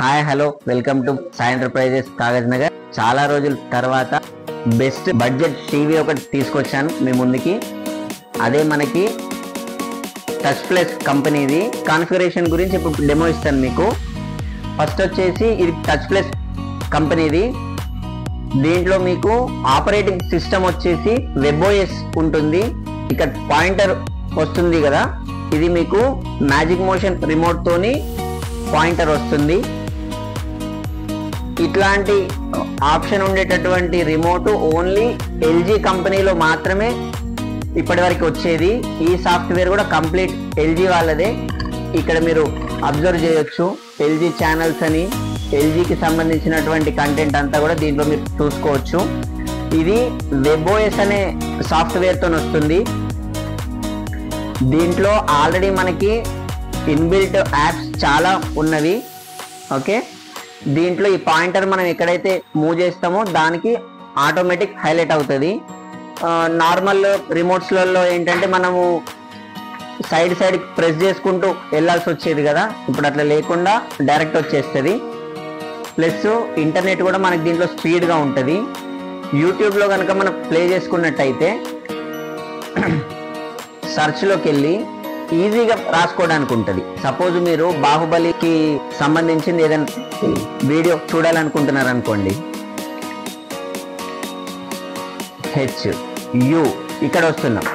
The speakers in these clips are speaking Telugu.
Hi hello welcome to Sai enterprises Kagaz Nagar. చాలా రోజుల తర్వాత బెస్ట్ బడ్జెట్ టీవీ ఒకటి తీసుకొచ్చాను మీ ముందుకి. అదే మనకి టచ్ ప్లస్ కంపెనీది. కాన్ఫిగరేషన్ గురించి ఇప్పుడు డెమో ఇస్తాను మీకు. ఫస్ట్ వచ్చేసి ఇది టచ్ ప్లస్ కంపెనీది. దీంట్లో మీకు ఆపరేటింగ్ సిస్టమ్ వచ్చేసి WebOS ఉంటుంది. ఇక్కడ పాయింటర్ వస్తుంది కదా, ఇది మీకు మ్యాజిక్ మోషన్ రిమోట్ తోని పాయింటర్ వస్తుంది. ఇట్లాంటి ఆప్షన్ ఉండేటటువంటి రిమోట్ ఓన్లీ LG కంపెనీలో మాత్రమే ఇప్పటి వరకు వచ్చేది. ఈ సాఫ్ట్వేర్ కూడా కంప్లీట్ LG వాళ్ళదే. ఇక్కడ మీరు అబ్జర్వ్ చేయొచ్చు LG ఛానల్స్ అని, LGకి సంబంధించినటువంటి కంటెంట్ అంతా కూడా దీంట్లో మీరు చూసుకోవచ్చు. ఇది WebOS అనే సాఫ్ట్వేర్తో వస్తుంది. దీంట్లో ఆల్రెడీ మనకి ఇన్బిల్ట్ యాప్స్ చాలా ఉన్నవి. ఓకే, దీంట్లో ఈ పాయింటర్ మనం ఎక్కడైతే మూవ్ చేస్తామో దానికి ఆటోమేటిక్ హైలైట్ అవుతుంది. నార్మల్ రిమోట్స్లలో ఏంటంటే మనము సైడ్ ప్రెస్ చేసుకుంటూ వెళ్ళాల్సి వచ్చేది కదా, ఇప్పుడు అట్లా లేకుండా డైరెక్ట్ వచ్చేస్తుంది. ప్లస్ ఇంటర్నెట్ కూడా మనకి దీంట్లో స్పీడ్గా ఉంటుంది. యూట్యూబ్లో కనుక మనం ప్లే చేసుకున్నట్టయితే సర్చ్లోకి వెళ్ళి ఈజీగా రాసుకోవడానికి ఉంటుంది. సపోజ్ మీరు బాహుబలికి సంబంధించింది ఏదైనా వీడియో చూడాలనుకుంటున్నారు అనుకోండి, HU ఇక్కడ వస్తున్నాం,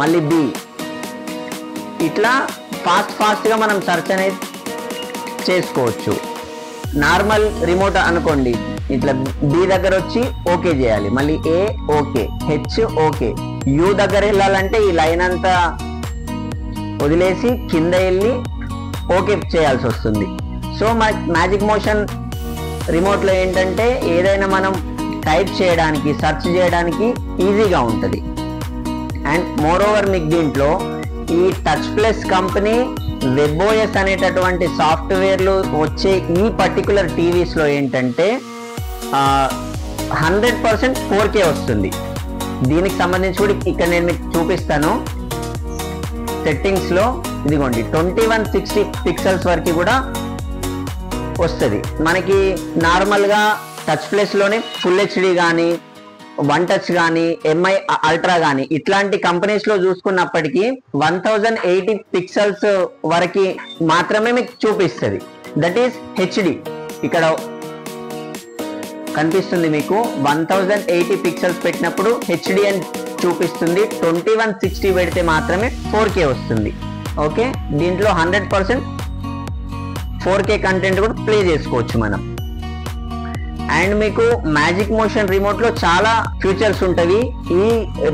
మళ్ళీ B, ఇట్లా ఫాస్ట్గా మనం సర్చ్ అనేది చేసుకోవచ్చు. నార్మల్ రిమోట్ అనుకోండి, ఇట్లా B దగ్గర వచ్చి ఓకే చేయాలి, మళ్ళీ A okay, H okay, U దగ్గర వెళ్ళాలంటే ఈ లైన్ అంతా వదిలేసి కింద వెళ్ళి ఓకే చేయాల్సి వస్తుంది. సో మ్యాజిక్ మోషన్ రిమోట్లో ఏంటంటే ఏదైనా మనం టైప్ చేయడానికి, సెర్చ్ చేయడానికి ఈజీగా ఉంటుంది. అండ్ మోర్ ఓవర్ మీకు దీంట్లో ఈ టచ్ ప్లస్ కంపెనీ WebOS అనేటటువంటి సాఫ్ట్వేర్లు వచ్చే ఈ పర్టికులర్ టీవీస్లో ఏంటంటే 100% 4K వస్తుంది. దీనికి సంబంధించి కూడా ఇక్కడ నేను మీకు చూపిస్తాను. సెట్టింగ్స్లో ఇదిగోండి 2160 పిక్సెల్స్ వరకు కూడా వస్తుంది. మనకి నార్మల్గా టచ్ ప్లస్లోనే ఫుల్ HD కానీ, వన్ టచ్ కానీ, MI అల్ట్రా కానీ ఇట్లాంటి కంపెనీస్లో చూసుకున్నప్పటికీ 1080 పిక్సెల్స్ వరకు మాత్రమే మీకు చూపిస్తుంది. That is HD. ఇక్కడ కనిపిస్తుంది మీకు 1080 పిక్సెల్స్ పెట్టినప్పుడు HD అని చూపిస్తుంది. 2160 పెడితే మాత్రమే 4K వస్తుంది. ఓకే, దీంట్లో 100% 4K కంటెంట్ కూడా ప్లే చేసుకోవచ్చు మనం. అండ్ మీకు మ్యాజిక్ మోషన్ రిమోట్లో చాలా ఫీచర్స్ ఉంటాయి. ఈ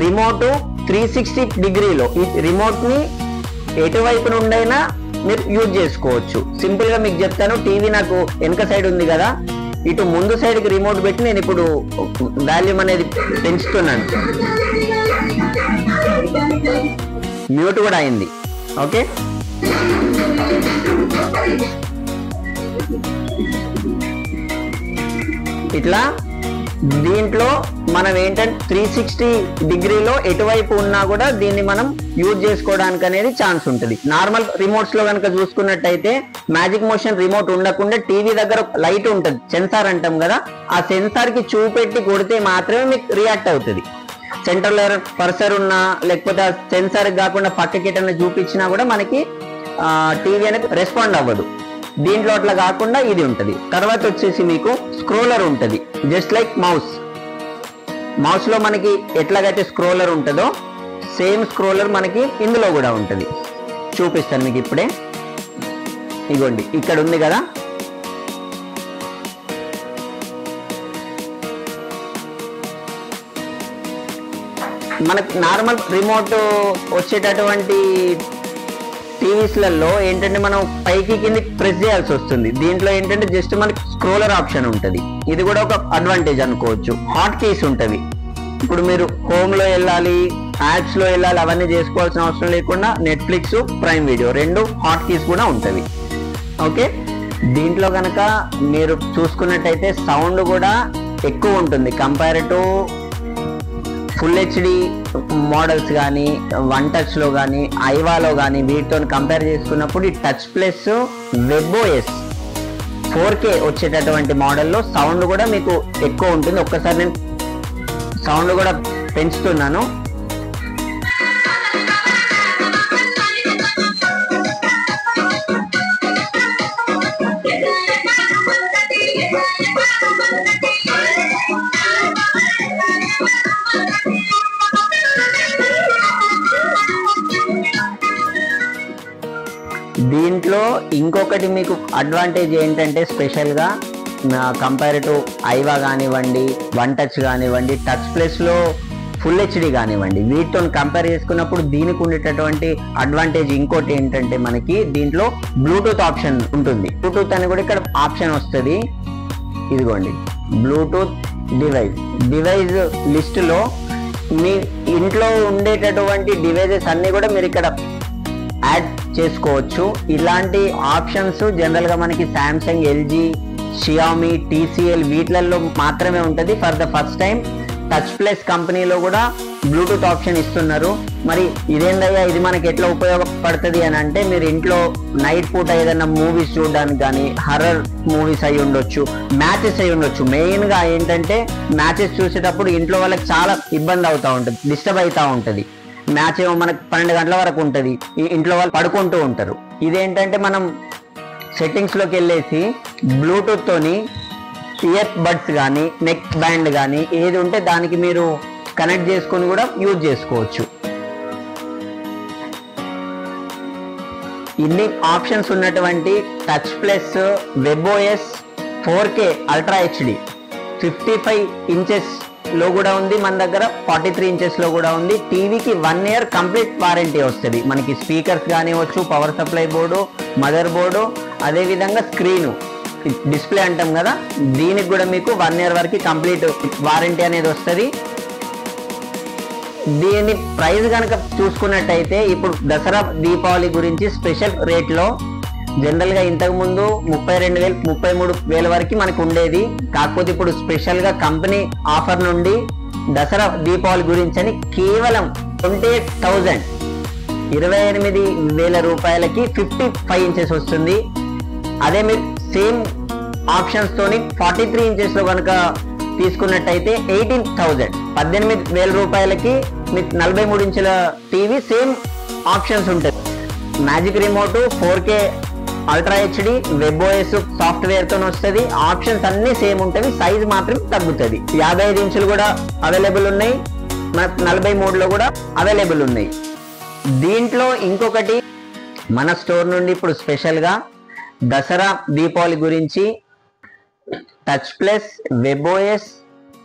రిమోట్ 360 డిగ్రీలో ఈ రిమోట్ని ఎటువైపు నుండైనా మీరు యూజ్ చేసుకోవచ్చు. సింపుల్గా మీకు చెప్తాను. టీవీ నాకు వెనక సైడ్ ఉంది కదా, ఇటు ముందు సైడ్కి రిమోట్ పెట్టి నేను ఇప్పుడు వాల్యూమ్ అనేది పెంచుతున్నాను. మ్యూట్ కూడా అయింది. ఓకే, ఇట్లా దీంట్లో మనం ఏంటంటే 360 డిగ్రీలో ఎటువైపు ఉన్నా కూడా దీన్ని మనం యూజ్ చేసుకోవడానికి అనేది ఛాన్స్ ఉంటుంది. నార్మల్ రిమోట్స్ లో కనుక చూసుకున్నట్టయితే మ్యాజిక్ మోషన్ రిమోట్ ఉండకుండా టీవీ దగ్గర లైట్ ఉంటుంది, సెన్సార్ అంటాం కదా, ఆ సెన్సార్ కి చూపెట్టి కొడితే మాత్రమే మీకు రియాక్ట్ అవుతుంది. సెంటర్లో పర్సర్ ఉన్నా లేకపోతే ఆ సెన్సార్ కాకుండా పక్కకి ఎటన్నా చూపించినా కూడా మనకి టీవీ అనేది రెస్పాండ్ అవ్వదు. దీంట్లో అట్లా కాకుండా ఇది ఉంటుంది. తర్వాత వచ్చేసి మీకు స్క్రోలర్ ఉంటుంది, జస్ట్ లైక్ మౌస్ లో మనకి ఎట్లాగైతే స్క్రోలర్ ఉంటుందో సేమ్ స్క్రోలర్ మనకి ఇందులో కూడా ఉంటుంది. చూపిస్తాను మీకు ఇప్పుడే. ఇగోండి ఇక్కడ ఉంది కదా, మనకు నార్మల్ రిమోట్ వచ్చేటటువంటి టీవీస్లలో ఏంటంటే మనం పైకి కింద ప్రెస్ చేయాల్సి వస్తుంది. దీంట్లో ఏంటంటే జస్ట్ మనకి స్క్రోలర్ ఆప్షన్ ఉంటుంది. ఇది కూడా ఒక అడ్వాంటేజ్ అనుకోవచ్చు. హాట్ కీస్ ఉంటుంది. ఇప్పుడు మీరు హోమ్లో వెళ్ళాలి, యాప్స్లో వెళ్ళాలి, అవన్నీ చేసుకోవాల్సిన అవసరం లేకుండా నెట్ఫ్లిక్స్, ప్రైమ్ వీడియో రెండు హాట్ కీస్ కూడా ఉంటుంది. ఓకే, దీంట్లో కనుక మీరు చూసుకున్నట్టయితే సౌండ్ కూడా ఎక్కువ ఉంటుంది compare to full HD models కానీ, వన్ టచ్లో కానీ, ఐవాలో కానీ వీటితో కంపేర్ చేసుకున్నప్పుడు ఈ టచ్ ప్లస్ WebOS 4K వచ్చేటటువంటి మోడల్లో సౌండ్ కూడా మీకు ఎక్కువ ఉంటుంది. ఒక్కసారి నేను సౌండ్ కూడా పెంచుతున్నాను. దీంట్లో ఇంకొకటి మీకు అడ్వాంటేజ్ ఏంటంటే స్పెషల్గా కంపేర్ టు ఐవా కానివ్వండి, వన్ టచ్ కానివ్వండి, టచ్ ప్లస్లో ఫుల్ హెచ్డి కానివ్వండి, వీటితో కంపేర్ చేసుకున్నప్పుడు దీనికి ఉండేటటువంటి అడ్వాంటేజ్ ఇంకోటి ఏంటంటే మనకి దీంట్లో బ్లూటూత్ ఆప్షన్ ఉంటుంది. బ్లూటూత్ అని కూడా ఇక్కడ ఆప్షన్ వస్తుంది. ఇదిగోండి బ్లూటూత్ డివైస్ లిస్టులో మీ ఇంట్లో ఉండేటటువంటి డివైజెస్ అన్ని కూడా మీరు ఇక్కడ యాడ్ చేసుకోవచ్చు. ఇలాంటి ఆప్షన్స్ జనరల్ గా మనకి శాంసంగ్, ఎల్జీ, షియామి, టీసీఎల్ వీటిలలో మాత్రమే ఉంటుంది. For the first time touch plus కంపెనీలో కూడా బ్లూటూత్ ఆప్షన్ ఇస్తున్నారు. మరి ఇదేందయ్యా, ఇది మనకి ఎట్లా ఉపయోగపడుతుంది అని అంటే, మీరు ఇంట్లో నైట్ పూట ఏదైనా మూవీస్ చూడడానికి కానీ, హర్రర్ మూవీస్ అయి ఉండొచ్చు, మ్యాచెస్ అయి ఉండొచ్చు. మెయిన్ గా ఏంటంటే మ్యాచెస్ చూసేటప్పుడు ఇంట్లో వాళ్ళకి చాలా ఇబ్బంది అవుతూ ఉంటుంది, డిస్టర్బ్ అవుతూ ఉంటుంది. మ్యాచ్ ఏమో మనకు 12 గంటల వరకు ఉంటుంది, ఇంట్లో వాళ్ళు పడుకుంటూ ఉంటారు. ఇదేంటంటే మనం సెట్టింగ్స్ లోకి వెళ్ళేసి బ్లూటూత్ తోని ఇయర్ బడ్స్ కానీ, నెక్ బ్యాండ్ కానీ ఏది ఉంటే దానికి మీరు కనెక్ట్ చేసుకొని కూడా యూజ్ చేసుకోవచ్చు. ఇన్ని ఆప్షన్స్ ఉన్నటువంటి touch plus WebOS 4K ultra HD 55 inches లో కూడా ఉంది మన దగ్గర, 43 ఇంచెస్ లో కూడా ఉంది. టీవీకి 1 ఇయర్ కంప్లీట్ వారంటీ వస్తుంది. మనకి స్పీకర్స్ కానివచ్చు, power supply board, mother board, అదేవిధంగా స్క్రీను, డిస్ప్లే అంటాం కదా, దీనికి కూడా మీకు 1 ఇయర్ వరకు కంప్లీట్ వారంటీ అనేది వస్తుంది. దీని ప్రైస్ కనుక చూసుకున్నట్టయితే ఇప్పుడు దసరా దీపావళి గురించి స్పెషల్ రేట్లో జనరల్ గా ఇంతకు ముందు 32,000 33,000 వరకు మనకు ఉండేది. కాకపోతే ఇప్పుడు స్పెషల్ గా కంపెనీ ఆఫర్ నుండి దసరా దీపావళి గురించి అని కేవలం 28,000 28,000 రూపాయలకి 55 ఇంచెస్ వస్తుంది. అదే మీరు సేమ్ ఆప్షన్స్ తోని 43 ఇంచెస్ లో కనుక తీసుకున్నట్టయితే 18,000 18,000 రూపాయలకి మీకు 43 ఇంచుల టీవీ సేమ్ ఆప్షన్స్ ఉంటుంది. Magic remote, 4K ultra HD, WebOS software తో వస్తుంది. ఆప్షన్స్ అన్ని సేమ్ ఉంటుంది, సైజ్ మాత్రం తగ్గుతుంది. 55 ఇంచులు కూడా అవైలబుల్ ఉన్నాయి, మనకు 43లో కూడా అవైలబుల్ ఉన్నాయి. దీంట్లో ఇంకొకటి మన స్టోర్ నుండి ఇప్పుడు స్పెషల్ గా దసరా దీపావళి గురించి టచ్ ప్లస్ WebOS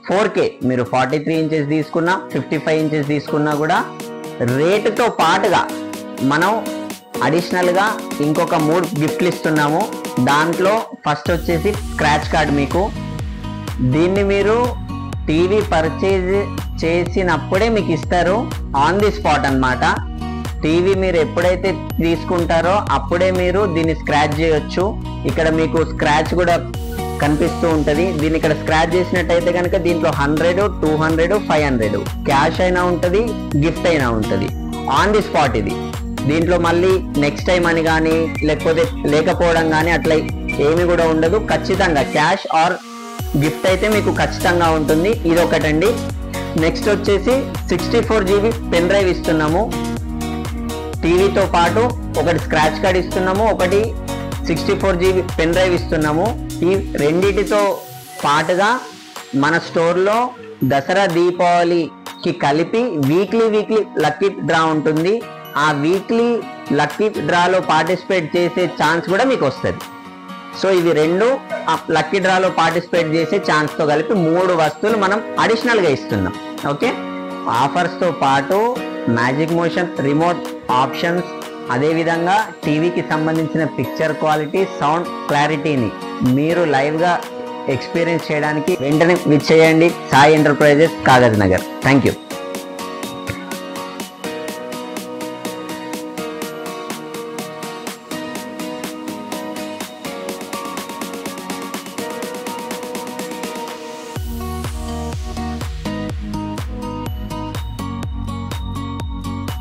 4K మీరు 43 ఇంచెస్ తీసుకున్నా, 55 ఇంచెస్ తీసుకున్నా కూడా రేటుతో పాటుగా మనం అడిషనల్ గా ఇంకొక 3 గిఫ్ట్లు ఇస్తున్నాము. దాంట్లో ఫస్ట్ వచ్చేసి స్క్రాచ్ కార్డ్. మీకు దీన్ని మీరు టీవీ పర్చేజ్ చేసినప్పుడే మీకు ఇస్తారు, ఆన్ ది స్పాట్ అన్నమాట. టీవీ మీరు ఎప్పుడైతే తీసుకుంటారో అప్పుడే మీరు దీన్ని స్క్రాచ్ చేయొచ్చు. ఇక్కడ మీకు స్క్రాచ్ కూడా కనిపిస్తూ ఉంటది. దీన్ని ఇక్కడ స్క్రాచ్ చేసినట్టయితే కనుక దీంట్లో 100, 200, 500 క్యాష్ అయినా ఉంటది, గిఫ్ట్ అయినా ఉంటది, ఆన్ ది స్పాట్. ఇది దీంట్లో మళ్ళీ నెక్స్ట్ టైం అని కానీ లేకపోతే లేకపోవడం కానీ అట్లా ఏమి కూడా ఉండదు. ఖచ్చితంగా క్యాష్ ఆర్ గిఫ్ట్ అయితే మీకు ఖచ్చితంగా ఉంటుంది. ఇది ఒకటండి. నెక్స్ట్ వచ్చేసి 64 GB పెన్ డ్రైవ్ ఇస్తున్నాము. టీవీతో పాటు ఒకటి స్క్రాచ్ కార్డ్ ఇస్తున్నాము, ఒకటి 64 GB పెన్ డ్రైవ్ ఇస్తున్నాము. ఈ రెండిటితో పాటుగా మన స్టోర్లో దసరా దీపావళికి కలిపి వీక్లీ లక్కీ డ్రా ఉంటుంది. ఆ వీక్లీ లక్కీ డ్రాలో పార్టిసిపేట్ చేసే ఛాన్స్ కూడా మీకు వస్తుంది. సో ఇవి రెండు లక్కీ డ్రాలో పార్టిసిపేట్ చేసే ఛాన్స్ తో కలిపి 3 వస్తువులు మనం అడిషనల్ గా ఇస్తున్నాం. ఓకే, ఆఫర్స్ తో పాటు మ్యాజిక్ మోషన్ రిమోట్ ఆప్షన్స్, అదేవిధంగా టీవీకి సంబంధించిన పిక్చర్ క్వాలిటీ, సౌండ్ క్లారిటీని మీరు లైవ్ గా ఎక్స్పీరియన్స్ చేయడానికి వెంటనే విచ్చేయండి Sai enterprises, Kagaz Nagar. Thank you.